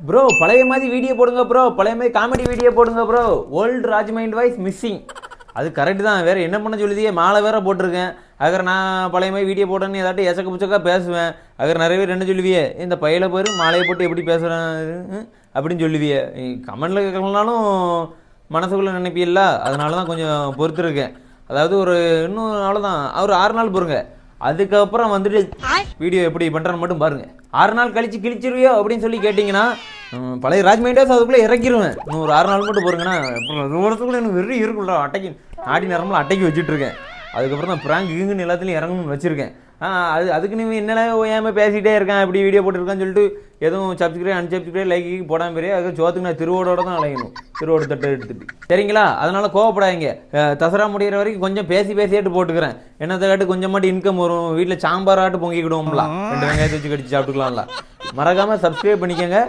Bro பழைய மாதிரி video போடுங்க ப்ரோ, பழைய மாதிரி காமெடி வீடியோ போடுங்க bro. Old Raj mind voice missing. அது கரெக்டு தான், வேறு என்ன பண்ண சொல்லுதியே, மாலை வேற போட்டிருக்கேன். அதுக்கு நான் பழைய மாதிரி வீடியோ போட்டேன்னு ஏதாட்டும் எச்சக்க புச்சக்கா பேசுவேன். அதுக்கு நிறைய பேர் என்ன சொல்லுவியே, இந்த பையில பேர் மாலையை போட்டு எப்படி பேசுகிறேன் அப்படின்னு சொல்லுவியே. கமெண்டில் கேட்கலனாலும் மனசுக்குள்ளே நினைப்பில்ல, அதனால தான் கொஞ்சம் பொறுத்துருக்கேன். அதாவது ஒரு இன்னும் அவ்வளோதான், ஒரு 6 நாள் பொறுங்க. அதுக்கப்புறம் வந்துட்டு வீடியோ எப்படி பண்ணுறேன்னு மட்டும் பாருங்கள். 6 நாள் கழிச்சு கிழிச்சிருவியோ அப்படின்னு சொல்லி கேட்டிங்கன்னா பழைய ராஜ் மைண்டாஸ் அதுக்குள்ளே இறக்கிடுவேன். இன்னும் ஒரு 6 நாள் மட்டும் போருங்கன்னா ஒருத்துக்குள்ளே எனக்கு வெறி இருக்குல்ல, அட்டைக்கு நாடி நேரமெல்லாம் அட்டைக்கு வச்சுட்ருக்கேன். அதுக்கப்புறம் தான் ப்ராங்க் இங்குன்னு எல்லாத்துலையும் இறங்கணும்னு வச்சுருக்கேன். அதுக்கு நீ என்னடா ஏன் பேசிகிட்டே இருக்கேன், இப்படி வீடியோ போட்டுருக்கான்னு சொல்லிட்டு எதுவும் சப்ஸ்கிரைப் அன்சப்ஸ்கிரைப் லைக்கு போடாமல் பெரிய அதுக்கு சோத்துக்கு நான் திருவோடோட தான் அலையணும், திருவோடு தட்டு எடுத்துட்டு. சரிங்களா, அதனால் கோவப்படாதீங்க. தசரா முடிகிற வரைக்கும் கொஞ்சம் பேசியாட்டு போட்டுக்கிறேன். என்னத்தை காட்டு கொஞ்சம் மட்டும் இன்கம் வரும், வீட்டில் சாம்பாராட்டு பொங்கிக்கிடுவோம்ல, 2 வெங்காயத்தை வச்சு கடிச்சு சாப்பிட்டுக்கலாம்ல. மறக்காமல் சப்ஸ்கிரைப் பண்ணிக்கோங்க.